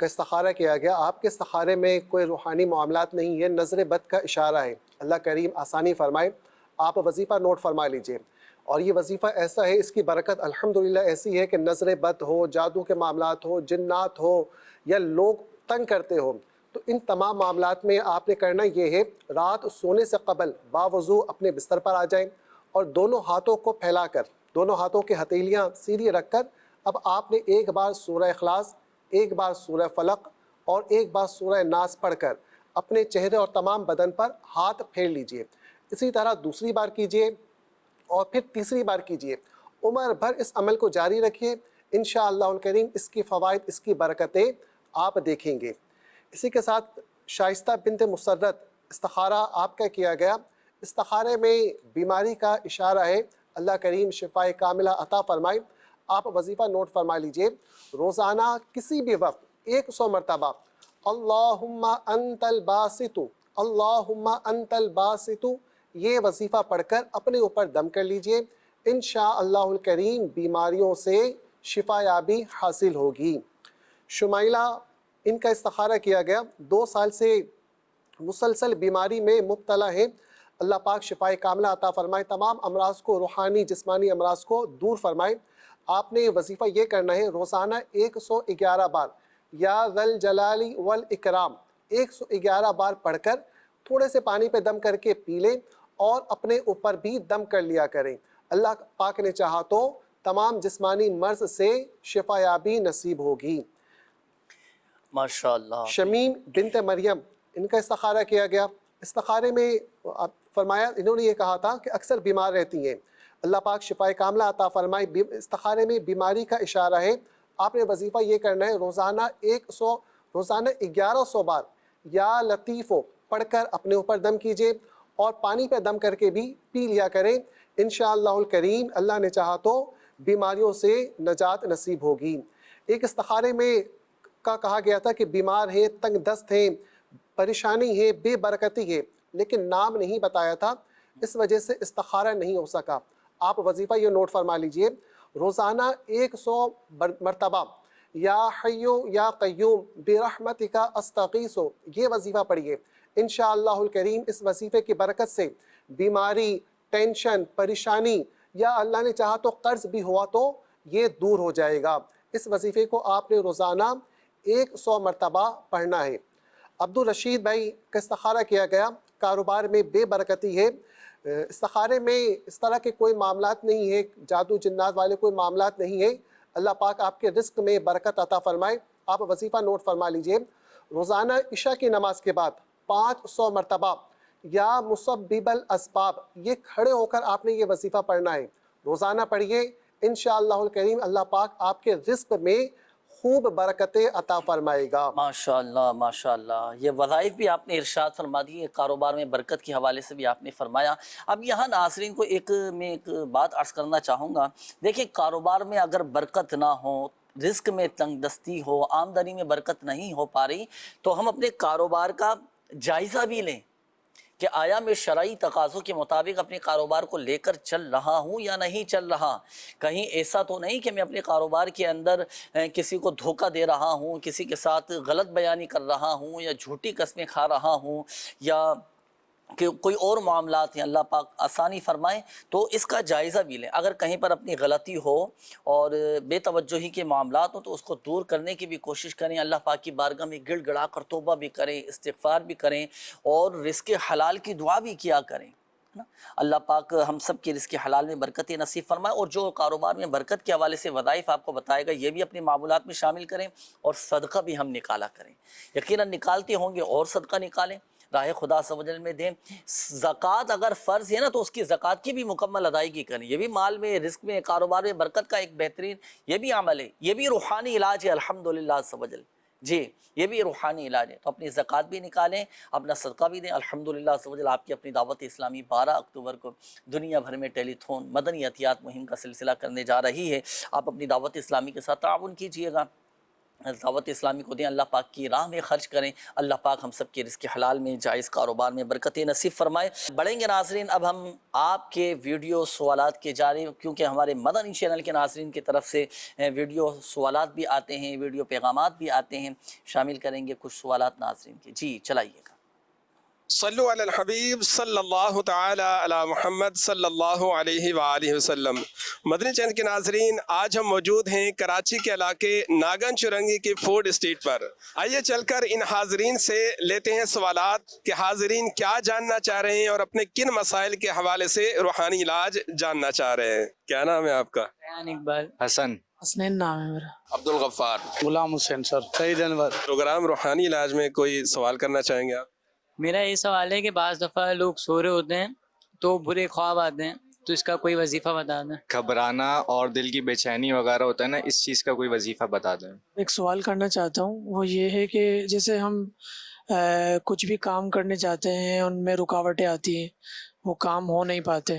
کا استخارہ کیا گیا، آپ کے استخارے میں کوئی روحانی معاملات نہیں ہے، نظر بد کا اشارہ ہے، اللہ کریم آسانی فرمائے۔ آپ وظیفہ نوٹ فرما لیجئے، اور یہ وظیفہ ایسا ہے، اس کی برکت الحمدللہ ایسی ہے کہ نظر بد ہو، جادو کے معاملات ہو، جنات ہو، یا لوگ تنگ کرتے ہو، تو ان تمام معاملات میں آپ نے کرنا یہ ہے، رات سونے سے قبل باوضو اپنے بستر پر آ جائیں اور دونوں ہاتھوں کو پھیلا کر، دونوں ہاتھوں کی ہتھیلیاں سیدھی رکھ کر، اب آپ نے ایک بار سورہ اخلاص، ایک بار سورہ فلق اور ایک بار سورہ ناس پڑھ کر اپنے چہرے اور تمام بدن پر ہاتھ پھیر لیجئے۔ اسی طرح دوسری بار کیجئے اور پھر تیسری بار کیجئے، عمر بھر اس عمل کو جاری رکھیے، انشاءاللہ الکریم اس کی فوائد، اس کی برکتیں آپ دیکھیں گے۔ اسی کے ساتھ شائستہ بنت مسرت استخارہ آپ کا کیا گیا، استخارے میں بیماری کا اشارہ ہے، اللہ کریم شفائے کاملہ عطا فرمائے۔ آپ وظیفہ نوٹ فرما لیجئے، روزانہ کسی بھی وقت 100 مرتبہ اللہم انت الباسط، اللہم انت الباسط، یہ وظیفہ پڑھ کر اپنے اوپر دم کر لیجئے، انشاءاللہ الکریم بیماریوں سے شفا یابی حاصل ہوگی۔ شمائلہ، ان کا استخارہ کیا گیا، 2 سال سے مسلسل بیماری میں مبتلا ہے، اللہ پاک شفائے کاملہ عطا فرمائے، تمام امراض کو، روحانی جسمانی امراض کو دور فرمائے۔ آپ نے وظیفہ یہ کرنا ہے، روزانہ 111 بار یا ذا الجلال والاکرام 111 بار پڑھ کر تھوڑے سے پانی پہ دم کر کے پی لیں اور اپنے اوپر بھی دم کر لیا کریں، اللہ پاک نے چاہا تو تمام جسمانی مرض سے شفا یابی نصیب ہوگی۔ ماشاءاللہ۔ شمیم بنت مریم، ان کا استخارہ کیا گیا، استخارے میں فرمایا، انہوں نے یہ کہا تھا کہ اکثر بیمار رہتی ہیں، اللہ پاک شفائے کاملہ عطا فرمائے۔ استخارے میں بیماری کا اشارہ ہے، آپ نے وظیفہ یہ کرنا ہے، روزانہ 1100 بار یا لطیفو پڑھ کر اپنے اوپر دم کیجئے اور پانی پہ دم کر کے بھی پی لیا کریں، انشاءاللہ الکریم اللہ نے چاہا تو بیماریوں سے نجات نصیب ہوگی۔ ایک استخارے میں کہا گیا تھا کہ بیمار ہے، تنگ دست ہے، پریشانی ہے، بے برکتی ہے، لیکن نام نہیں بتایا تھا، اس وجہ سے استخارہ نہیں ہو سکا۔ آپ وظیفہ یہ نوٹ فرما لیجئے، روزانہ 100 مرتبہ یا حیو یا قیوم برحمتک استغیث، یہ وظیفہ پڑھیے، انشاءاللہ الکریم اس وظیفے کی برکت سے بیماری، ٹینشن، پریشانی یا اللہ نے چاہا تو قرض بھی ہوا تو یہ دور ہو جائے گا۔ اس وظیفے کو آپ نے روزانہ 100 مرتبہ پڑھنا ہے۔ عبدالرشید بھائی کا استخارہ کیا گیا، کاروبار میں بے برکتی ہے۔ استخارے میں اس طرح کے کوئی معاملات نہیں ہے، جادو جنات والے کوئی معاملات نہیں ہے۔ اللہ پاک آپ کے رزق میں برکت عطا فرمائے۔ آپ وظیفہ نوٹ فرما لیجئے، روزانہ عشاء کی نماز کے بعد 500 مرتبہ یا مسبب الاسباب، یہ کھڑے ہو کر آپ نے یہ وظیفہ پڑھنا ہے۔ روزانہ پڑھیے، انشاءاللہ الکریم اللہ پاک آپ کے رزق میں خوب برکتیں عطا فرمائے گا۔ ماشاءاللہ ماشاءاللہ، یہ وظائف بھی آپ نے ارشاد فرما دی، کاروبار میں برکت کے حوالے سے بھی آپ نے فرمایا۔ اب یہاں ناظرین کو ایک بات عرض کرنا چاہوں گا، دیکھیں کاروبار میں اگر برکت نہ ہو، رزق میں تنگ دستی ہو، آمدنی میں برکت نہیں ہو پا رہی، تو ہم اپنے کاروبار کا جائزہ بھی لیں کہ آیا میں شرعی تقاضوں کے مطابق اپنے کاروبار کو لے کر چل رہا ہوں یا نہیں چل رہا۔ کہیں ایسا تو نہیں کہ میں اپنے کاروبار کے اندر کسی کو دھوکہ دے رہا ہوں، کسی کے ساتھ غلط بیانی کر رہا ہوں، یا جھوٹی قسمیں کھا رہا ہوں، یا کہ کوئی اور معاملات ہیں۔ اللہ پاک آسانی فرمائے تو اس کا جائزہ بھی لیں۔ اگر کہیں پر اپنی غلطی ہو اور بے توجہی کے معاملات ہوں تو اس کو دور کرنے کی بھی کوشش کریں، اللہ پاک کی بارگاہ میں گڑ گڑا کر توبہ بھی کریں، استغفار بھی کریں، اور رزق حلال کی دعا بھی کیا کریں۔ اللہ پاک ہم سب کے رزق حلال میں برکت نصیب فرمائے، اور جو کاروبار میں برکت کے حوالے سے وظائف آپ کو بتائے گا یہ بھی اپنے معمولات میں شامل کریں، اور صدقہ بھی ہم نکالا کریں، یقیناً نکالتے ہوں گے، اور صدقہ نکالیں، راہ خدا عز و جل میں دیں۔ زکوٰۃ اگر فرض ہے نا تو اس کی زکوٰۃ کی بھی مکمل ادائیگی کریں، یہ بھی مال میں، رزق میں، کاروبار میں برکت کا ایک بہترین یہ بھی عمل ہے، یہ بھی روحانی علاج ہے الحمدللہ عز و جل۔ جی یہ بھی روحانی علاج ہے، تو اپنی زکوٰۃ بھی نکالیں، اپنا صدقہ بھی دیں۔ الحمدللہ عز و جل آپ کی اپنی دعوت اسلامی 12 اکتوبر کو دنیا بھر میں ٹیلی تھون مدنی عطیات مہم کا سلسلہ کرنے جا رہی ہے۔ آپ اپنی دعوت اسلامی کے ساتھ تعاون کیجئے گا، دعوت اسلامی کو دیں، اللہ پاک کی راہ میں خرچ کریں، اللہ پاک ہم سب کے رزق حلال میں، جائز کاروبار میں برکت نصیب فرمائے۔ بڑھیں گے ناظرین، اب ہم آپ کے ویڈیو سوالات کے جانب، کیونکہ ہمارے مدنی چینل کے ناظرین کی طرف سے ویڈیو سوالات بھی آتے ہیں، ویڈیو پیغامات بھی آتے ہیں، شامل کریں گے کچھ سوالات ناظرین کے۔ جی چلائیے گا۔ صلو علی الحبیب صلی اللہ تعالی علی محمد صلی اللہ علیہ وآلہ وسلم۔ مدنی چینل کے ناظرین، آج ہم موجود ہیں کراچی کے علاقے ناگن چرنگی کے فوڈ اسٹریٹ پر۔ آئیے چل کر ان حاضرین سے لیتے ہیں سوالات کہ حاضرین کیا جاننا چاہ رہے ہیں اور اپنے کن مسائل کے حوالے سے روحانی علاج جاننا چاہ رہے ہیں۔ کیا نام ہے آپ کا؟ اقبال حسن حسنین نام ہے میرا۔ عبدالغفار غلام حسین سر۔ سعید انور۔ پروگرام روحانی علاج میں کوئی سوال کرنا چاہیں گے آپ؟ میرا یہ سوال ہے کہ بعض دفعہ لوگ سو رہے ہوتے ہیں تو برے خواب آتے ہیں، تو اس کا کوئی وظیفہ بتا دیں۔ گھبرانا اور دل کی بے چینی وغیرہ ہوتا ہے نا، اس چیز کا کوئی وظیفہ بتا دیں۔ ایک سوال کرنا چاہتا ہوں، وہ یہ ہے کہ جیسے ہم کچھ بھی کام کرنے چاہتے ہیں، ان میں رکاوٹیں آتی ہیں، وہ کام ہو نہیں پاتے،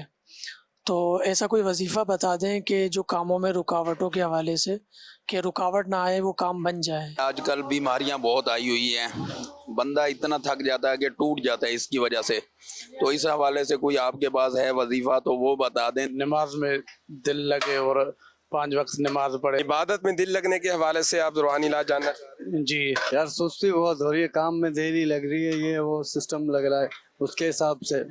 تو ایسا کوئی وظیفہ بتا دیں کہ جو کاموں میں رکاوٹوں کے حوالے سے کہ رکاوٹ نہ آئے، وہ کام بن جائے۔ آج کل بیماریاں بہت آئی ہوئی ہیں، بندہ اتنا تھک جاتا ہے کہ ٹوٹ جاتا ہے اس کی وجہ سے، تو اس حوالے سے کوئی آپ کے پاس ہے وظیفہ تو وہ بتا دیں۔ نماز میں دل لگے اور 5 وقت نماز پڑھے۔ عبادت میں دل لگنے کے حوالے سے آپ روحانی علاج جاننا چاہ رہے ہیں؟ جی یار، سستی بہت ہو رہی ہے، کام میں دیری لگ رہی ہے، یہ وہ سسٹم لگ رہا ہے، اس کے حساب سے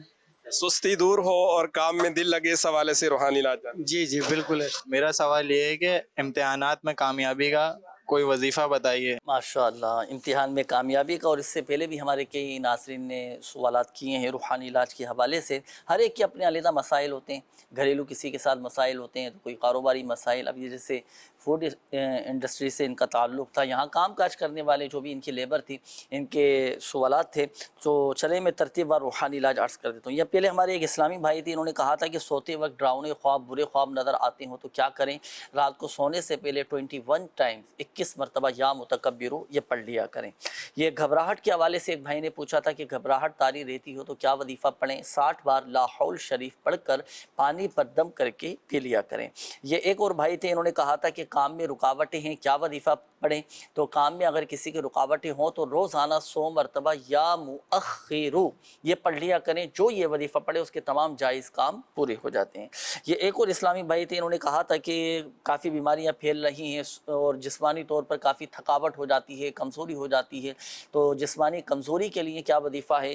سستی دور ہو اور کام میں دل لگے، اس حوالے سے روحانی علاج جاننا۔ جی جی بالکل ہے۔ میرا سوال یہ ہے کہ امتحانات میں کامیابی کا کوئی وظیفہ بتائیے۔ ماشاءاللہ، امتحان میں کامیابی کا، اور اس سے پہلے بھی ہمارے کئی ناظرین نے سوالات کیے ہیں روحانی علاج کے حوالے سے۔ ہر ایک کے اپنے علیحدہ مسائل ہوتے ہیں، گھریلو کسی کے ساتھ مسائل ہوتے ہیں، تو کوئی کاروباری مسائل۔ اب یہ جیسے فوڈ انڈسٹری سے ان کا تعلق تھا، یہاں کام کاج کرنے والے جو بھی ان کی لیبر تھی، ان کے سوالات تھے، تو چلے میں ترتیب وار روحانی علاج عرض کر دیتا ہوں۔ یا پہلے ہمارے ایک اسلامی بھائی تھے، انہوں نے کہا تھا کہ سوتے وقت ڈراؤنے خواب، برے خواب نظر آتے ہوں تو کیا کریں؟ رات کو سونے سے پہلے 21 ٹائمز 21 مرتبہ یا متکبرو یہ پڑھ لیا کریں۔ یہ گھبراہٹ کے حوالے سے ایک بھائی نے پوچھا تھا کہ گھبراہٹ طاری رہتی ہو تو کیا وظیفہ پڑھیں؟ 60 بار لا حول شریف پڑھ کر پانی پر دم کر کے پی لیا کریں۔ یہ ایک اور بھائی تھے، انہوں نے کہا تھا کہ کام میں رکاوٹیں ہیں، کیا وظیفہ پڑھیں؟ تو کام میں اگر کسی کی رکاوٹیں ہوں تو روزانہ 100 مرتبہ یا مؤخرو یہ پڑھ لیا کریں، جو یہ وظیفہ پڑھے اس کے تمام جائز کام پورے ہو جاتے ہیں۔ یہ ایک اور اسلامی بھائی تھے، انہوں نے کہا تھا کہ کافی بیماریاں پھیل رہی ہیں اور جسمانی طور پر کافی تھکاوٹ ہو جاتی ہے، کمزوری ہو جاتی ہے، تو جسمانی کمزوری کے لیے کیا وظیفہ ہے؟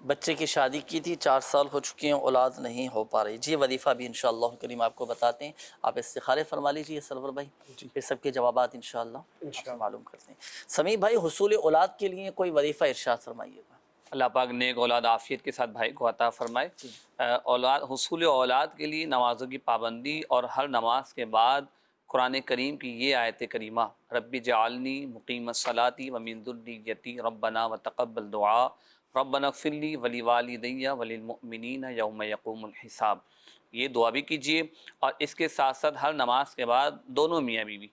بچے کی شادی کی تھی، 4 سال ہو چکے ہیں، اولاد نہیں ہو پا رہی جی، وظیفہ بھی انشاءاللہ کریم آپ کو بتاتے ہیں، آپ استخارے فرما لیجیے سرور بھائی، پھر سب کے جوابات انشاءاللہ آپ سے معلوم کرتے ہیں۔ سمیع بھائی، حصول اولاد کے لیے کوئی وظیفہ ارشاد فرمائیے گا۔ اللہ پاک نیک اولاد عافیت کے ساتھ بھائی کو عطا فرمائے۔ حصول اولاد کے لیے نمازوں کی پابندی، اور ہر نماز کے بعد قرآن کریم کی یہ آیت کریمہ، رب جعلنی مقیم الصلاۃ ومن ذریتی ربنا وتقبل دعا ربنا اغفر لی ولوالدی وللمؤمنین یوم یقوم الحساب، یہ دعا بھی کیجیے، اور اس کے ساتھ ساتھ ہر نماز کے بعد دونوں میاں بیوی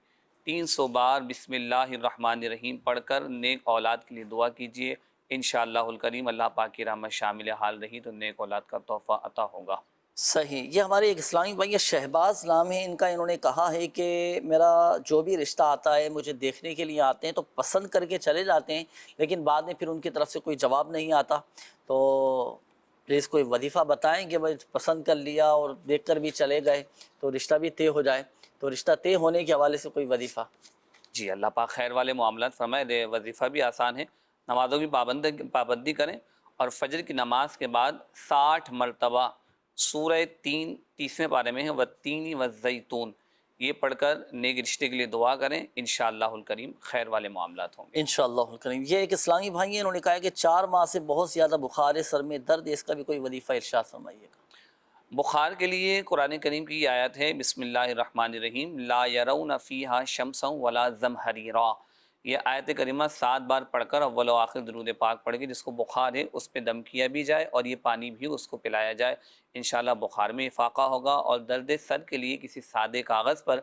300 بار بسم اللہ الرحمن الرحیم پڑھ کر نیک اولاد کے لیے دعا کیجیے، انشاءاللہ الکریم اللہ پاک کی رحمت شامل حال رہی تو نیک اولاد کا تحفہ عطا ہوگا۔ صحیح، یہ ہمارے ایک اسلامی بھائی ہے، شہباز نام ہے ان کا، انہوں نے کہا ہے کہ میرا جو بھی رشتہ آتا ہے مجھے دیکھنے کے لیے آتے ہیں تو پسند کر کے چلے جاتے ہیں، لیکن بعد میں پھر ان کی طرف سے کوئی جواب نہیں آتا، تو پلیز کوئی وظیفہ بتائیں کہ بھائی پسند کر لیا اور دیکھ کر بھی چلے گئے تو رشتہ بھی طے ہو جائے، تو رشتہ طے ہونے کے حوالے سے کوئی وظیفہ۔ جی، اللہ پاک خیر والے معاملات فرمائے دے، وظیفہ بھی آسان ہے، نمازوں کی پابندی کریں، اور فجر کی نماز کے بعد 60 مرتبہ سورہ 3 30ویں پارے میں ہے والتین والزیتون، یہ پڑھ کر نیک رشتے کے لیے دعا کریں، انشاءاللہ الکریم خیر والے معاملات ہوں گے انشاءاللہ الکریم۔ یہ ایک اسلامی بھائی ہیں، انہوں نے کہا ہے کہ 4 ماہ سے بہت زیادہ بخار ہے، سر میں درد ہے، اس کا بھی کوئی وظیفہ ارشاد فرمائیے گا۔ بخار کے لیے قرآن کریم کی یہ آیت ہے، بسم اللہ الرحمن الرحیم، لا یرون فیہا شمسا ولا زمہریرا، یہ آیت کریمہ 7 بار پڑھ کر اول و آخر درود پاک پڑھ کے جس کو بخار ہے اس پہ دم کیا بھی جائے اور یہ پانی بھی اس کو پلایا جائے، انشاءاللہ بخار میں افاقہ ہوگا۔ اور درد سر کے لیے کسی سادے کاغذ پر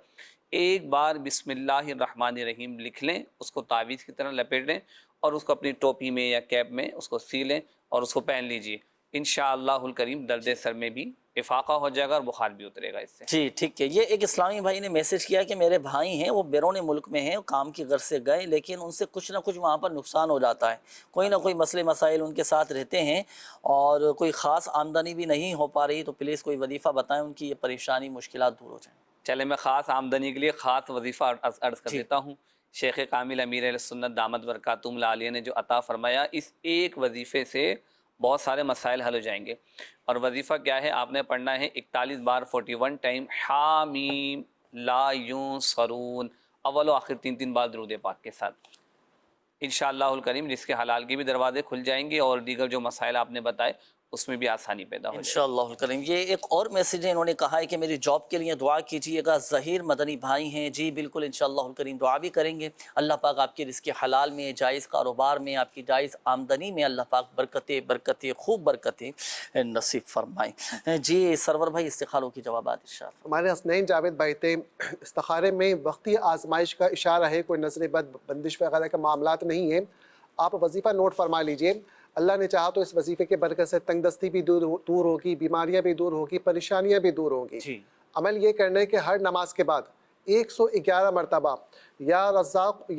ایک بار بسم اللہ الرحمن الرحیم لکھ لیں، اس کو تعویذ کی طرح لپیٹ لیں اور اس کو اپنی ٹوپی میں یا کیپ میں اس کو سی لیں اور اس کو پہن لیجئے، انشاءاللہ الکریم درد سر میں بھی افاقہ ہو جائے گا اور بخار بھی اترے گا اس سے۔ جی ٹھیک ہے، یہ ایک اسلامی بھائی نے میسج کیا کہ میرے بھائی ہیں، وہ بیرون ملک میں ہیں، کام کی غرض سے گئے، لیکن ان سے کچھ نہ کچھ وہاں پر نقصان ہو جاتا ہے، کوئی نہ کوئی مسئلے مسائل ان کے ساتھ رہتے ہیں اور کوئی خاص آمدنی بھی نہیں ہو پا رہی، تو پلیز کوئی وظیفہ بتائیں ان کی یہ پریشانی مشکلات دور ہو جائیں۔ چلے میں خاص آمدنی کے لیے خاص وظیفہ عرض کر دیتا ہوں، شیخ کامل امیر اہل سنت دامت برکاتہم العالیہ نے جو عطا فرمایا، اس ایک وظیفے سے بہت سارے مسائل حل ہو جائیں گے۔ اور وظیفہ کیا ہے؟ آپ نے پڑھنا ہے 41 بار 41 ٹائم حامیم لا ینصرون، اول و آخر 3 بار درود پاک کے ساتھ، انشاءاللہ الکریم رزق حلال کے بھی دروازے کھل جائیں گے اور دیگر جو مسائل آپ نے بتائے اس میں بھی آسانی پیدا ہو جائے گی انشاءاللہ الکریم۔ یہ ایک اور میسیج ہے، انہوں نے کہا ہے کہ میری جاب کے لیے دعا کیجیے گا، ظہیر مدنی بھائی ہیں جی، بالکل انشاءاللہ الکریم دعا بھی کریں گے، اللہ پاک آپ کے رزق حلال میں، جائز کاروبار میں، آپ کی جائز آمدنی میں اللہ پاک برکتیں خوب برکتیں نصیب فرمائیں۔ جی سرور بھائی، استخاروں کی جوابات ارشاد۔ ہمارے حسنین جاوید بھائی تھے، استخارے میں وقتی آزمائش کا اشارہ ہے، کوئی نظر بد بندش وغیرہ کے معاملات نہیں ہیں، آپ وظیفہ نوٹ فرما لیجئے، اللہ نے چاہا تو اس وظیفے کے برکت سے تنگ دستی بھی دور ہوگی، بیماریاں بھی دور ہوگی، پریشانیاں بھی دور ہوگی۔ عمل یہ کرنا ہے کہ ہر نماز کے بعد 111 مرتبہ یا رزاق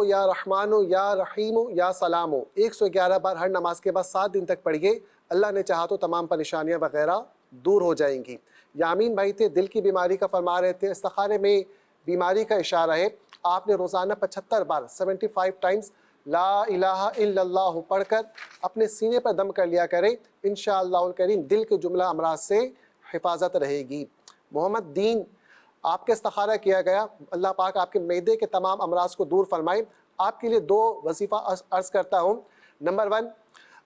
یا رحمانو یا رحیمو یا سلامو 111 بار ہر نماز کے بعد 7 دن تک پڑھیے، اللہ نے چاہا تو تمام پریشانیاں وغیرہ دور ہو جائیں گی۔ یامین بھائی تھے، دل کی بیماری کا فرما رہے تھے، استخارے میں بیماری کا اشارہ ہے، آپ نے روزانہ 75 بار 75 ٹائمز لا الہ الا اللہ پڑھ کر اپنے سینے پر دم کر لیا کریں، انشاءاللہ الکریم دل کے جملہ امراض سے حفاظت رہے گی۔ محمد دین، آپ کے استخارہ کیا گیا، اللہ پاک آپ کے معدے کے تمام امراض کو دور فرمائے۔ آپ کے لیے 2 وظیفہ عرض کرتا ہوں۔ نمبر 1،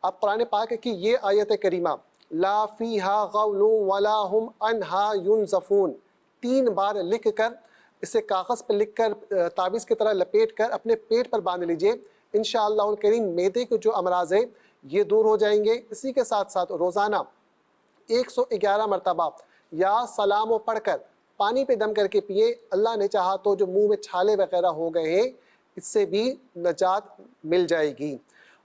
آپ قرآن پاک کی یہ آیت کریمہ لا فیہا غول ولا ہم عنہا ینزفون 3 بار لکھ کر، اسے کاغذ پر لکھ کر تعویذ کی طرح لپیٹ کر اپنے پیٹ پر باندھ لیجئے، انشاءاللہ الکریم معدے کے جو امراض ہیں یہ دور ہو جائیں گے۔ اسی کے ساتھ ساتھ روزانہ 111 مرتبہ یا سلامو پڑھ کر پانی پہ دم کر کے پیے، اللہ نے چاہا تو جو منہ میں چھالے وغیرہ ہو گئے ہیں اس سے بھی نجات مل جائے گی۔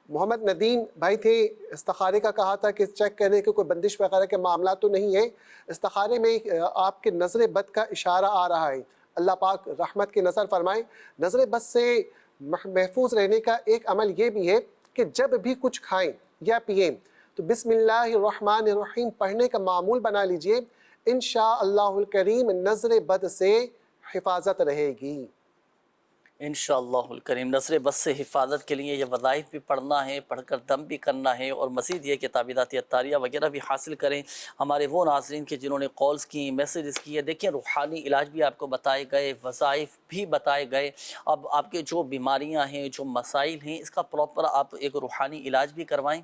محمد ندیم بھائی تھے، استخارے کا کہا تھا کہ چیک کرنے کے کوئی بندش وغیرہ کے معاملات تو نہیں ہیں، استخارے میں آپ کے نظر بد کا اشارہ آ رہا ہے، اللہ پاک رحمت کی نظر فرمائے۔ نظر بد سے محفوظ رہنے کا ایک عمل یہ بھی ہے کہ جب بھی کچھ کھائیں یا پئیں تو بسم اللہ الرحمن الرحیم پڑھنے کا معمول بنا لیجئے، انشاءاللہ الکریم نظر بد سے حفاظت رہے گی۔ انشاءاللہ الکریم نظر بس سے حفاظت کے لیے یہ وظائف بھی پڑھنا ہے، پڑھ کر دم بھی کرنا ہے، اور مزید یہ کہ تعویذات عطاریہ وغیرہ بھی حاصل کریں۔ ہمارے وہ ناظرین کے جنہوں نے کالز کی، میسیجز کیے، دیکھیں روحانی علاج بھی آپ کو بتائے گئے، وظائف بھی بتائے گئے۔ اب آپ کے جو بیماریاں ہیں، جو مسائل ہیں، اس کا پراپر آپ ایک روحانی علاج بھی کروائیں۔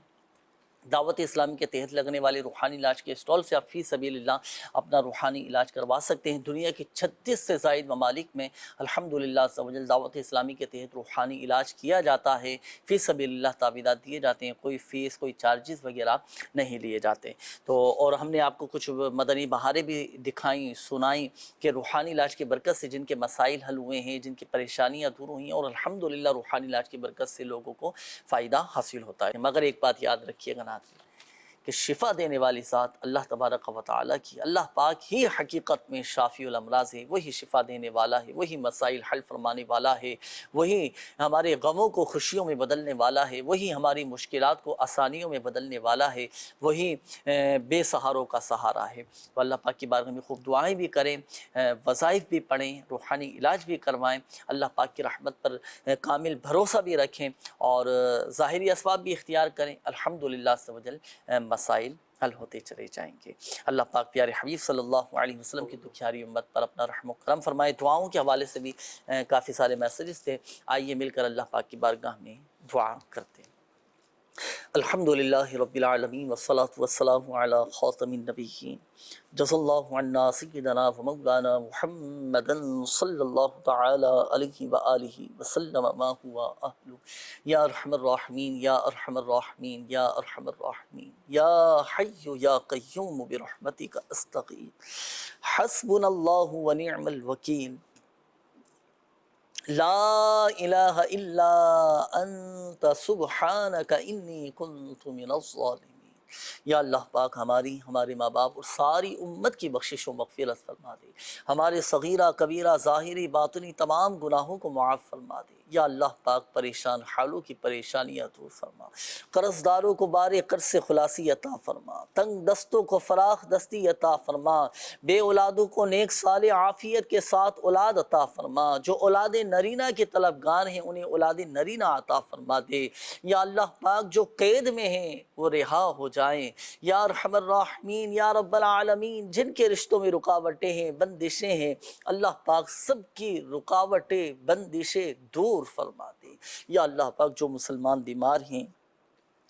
دعوت اسلامی کے تحت لگنے والے روحانی علاج کے اسٹال سے آپ فی سبیل اللہ اپنا روحانی علاج کروا سکتے ہیں۔ دنیا کے 36 سے زائد ممالک میں الحمدللہ عز و جل دعوت اسلامی کے تحت روحانی علاج کیا جاتا ہے، فی سبیل اللہ تعویذات دیے جاتے ہیں، کوئی فیس کوئی چارجز وغیرہ نہیں لیے جاتے۔ تو اور ہم نے آپ کو کچھ مدنی بہاریں بھی دکھائیں، سنائیں کہ روحانی علاج کی برکت سے جن کے مسائل حل ہوئے ہیں، جن کی پریشانیاں دور ہوئی ہیں، اور الحمدللہ روحانی علاج کی برکت سے لوگوں کو فائدہ حاصل ہوتا ہے۔ مگر ایک بات یاد رکھیے گا کہ شفا دینے والی ذات اللہ تبارک و تعالیٰ کی، اللہ پاک ہی حقیقت میں شافی الامراض ہے، وہی شفا دینے والا ہے، وہی مسائل حل فرمانے والا ہے، وہی ہمارے غموں کو خوشیوں میں بدلنے والا ہے، وہی ہماری مشکلات کو آسانیوں میں بدلنے والا ہے، وہی بے سہاروں کا سہارا ہے۔ تو اللہ پاک کی بارگاہ میں خوب دعائیں بھی کریں، وظائف بھی پڑھیں، روحانی علاج بھی کروائیں، اللہ پاک کی رحمت پر کامل بھروسہ بھی رکھیں، اور ظاہری اسباب بھی اختیار کریں۔ الحمدللہ عز و جل مسائل حل ہوتے چلے جائیں گے۔ اللہ پاک پیارے حبیب صلی اللہ علیہ وسلم کی دکھیاری امت پر اپنا رحم و کرم فرمائے۔ دعاؤں کے حوالے سے بھی کافی سارے میسیجز تھے، آئیے مل کر اللہ پاک کی بارگاہ میں دعا کرتے ہیں۔ الحمدللہ رب العالمین والصلاة والسلام علی خاتم النبیین، جزا اللہ عنا سیدنا و مولانا محمد صلی اللہ تعالی علیہ وآلہ وسلم ما ہوا اہلہ، یا ارحم الراحمین یا ارحم الراحمین یا ارحم الراحمین، یا حی یا قیوم برحمتک استغیث، حسبنا اللہ ونعم الوکیل، لا الہ الا انت سبحانک انی کنت من الظالمین۔ یا اللہ پاک ہماری، ہمارے ماں باپ اور ساری امت کی بخشش و مغفرت فرما دے، ہمارے صغیرہ کبیرہ ظاہری باطنی تمام گناہوں کو معاف فرما دے۔ یا اللہ پاک پریشان حالوں کی پریشانیاں دور فرما، قرض داروں کو بار قرض سے خلاصی عطا فرما، تنگ دستوں کو فراخ دستی عطا فرما، بے اولادوں کو نیک صالح عافیت کے ساتھ اولاد عطا فرما، جو اولاد نرینہ کے طلبگار ہیں انہیں اولاد نرینہ عطا فرما دے۔ یا اللہ پاک جو قید میں ہیں وہ رہا ہو جائیں، یا ارحم الراحمین یا رب العالمین، جن کے رشتوں میں رکاوٹیں ہیں، بندشیں ہیں، اللہ پاک سب کی رکاوٹیں بندشیں دور فرما دے۔ یا اللہ پاک جو مسلمان بیمار ہیں،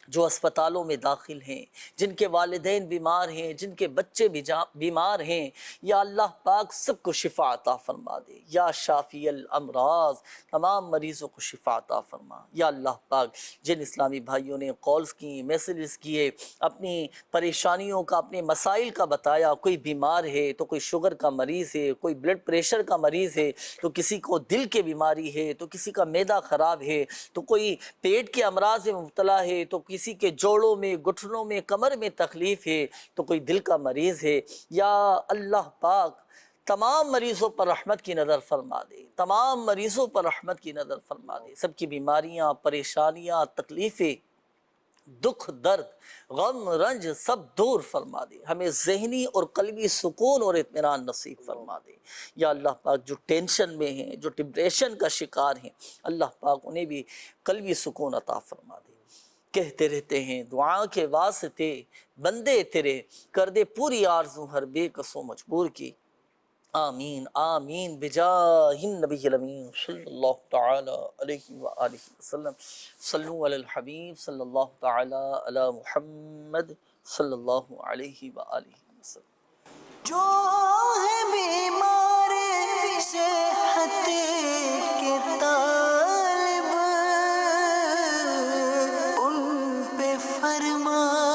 جو اسپتالوں میں داخل ہیں، جن کے والدین بیمار ہیں، جن کے بچے بیمار ہیں، یا اللہ پاک سب کو شفا عطا فرما دے۔ یا شافی الامراض، تمام مریضوں کو شفا عطا فرما۔ یا اللہ پاک جن اسلامی بھائیوں نے کالز کی، میسیجز کیے، اپنی پریشانیوں کا، اپنے مسائل کا بتایا، کوئی بیمار ہے تو کوئی شوگر کا مریض ہے، کوئی بلڈ پریشر کا مریض ہے، تو کسی کو دل کی بیماری ہے، تو کسی کا معدہ خراب ہے، تو کوئی پیٹ کے امراض میں مبتلا ہے، تو کسی کے جوڑوں میں، گھٹنوں میں، کمر میں تکلیف ہے، تو کوئی دل کا مریض ہے۔ یا اللہ پاک تمام مریضوں پر رحمت کی نظر فرما دے، تمام مریضوں پر رحمت کی نظر فرما دے، سب کی بیماریاں، پریشانیاں، تکلیفیں، دکھ، درد، غم، رنج سب دور فرما دے، ہمیں ذہنی اور قلبی سکون اور اطمینان نصیب فرما دے۔ یا اللہ پاک جو ٹینشن میں ہیں، جو ڈپریشن کا شکار ہیں، اللہ پاک انہیں بھی قلبی سکون عطا فرما دے۔ کہتے رہتے ہیں دعا کے واسطے بندے تیرے، کر دے پوری آرزو ہر بے کسو مجبور کی، آمین آمین بجاہ النبی الامین صلی اللہ تعالی علیہ وآلہ وسلم۔ صلو علی الحبیب صلی اللہ تعالی علی محمد صلی اللہ علیہ وآلہ وسلم۔ جو ہے بیمار صحت کے طالب، ان پہ فرما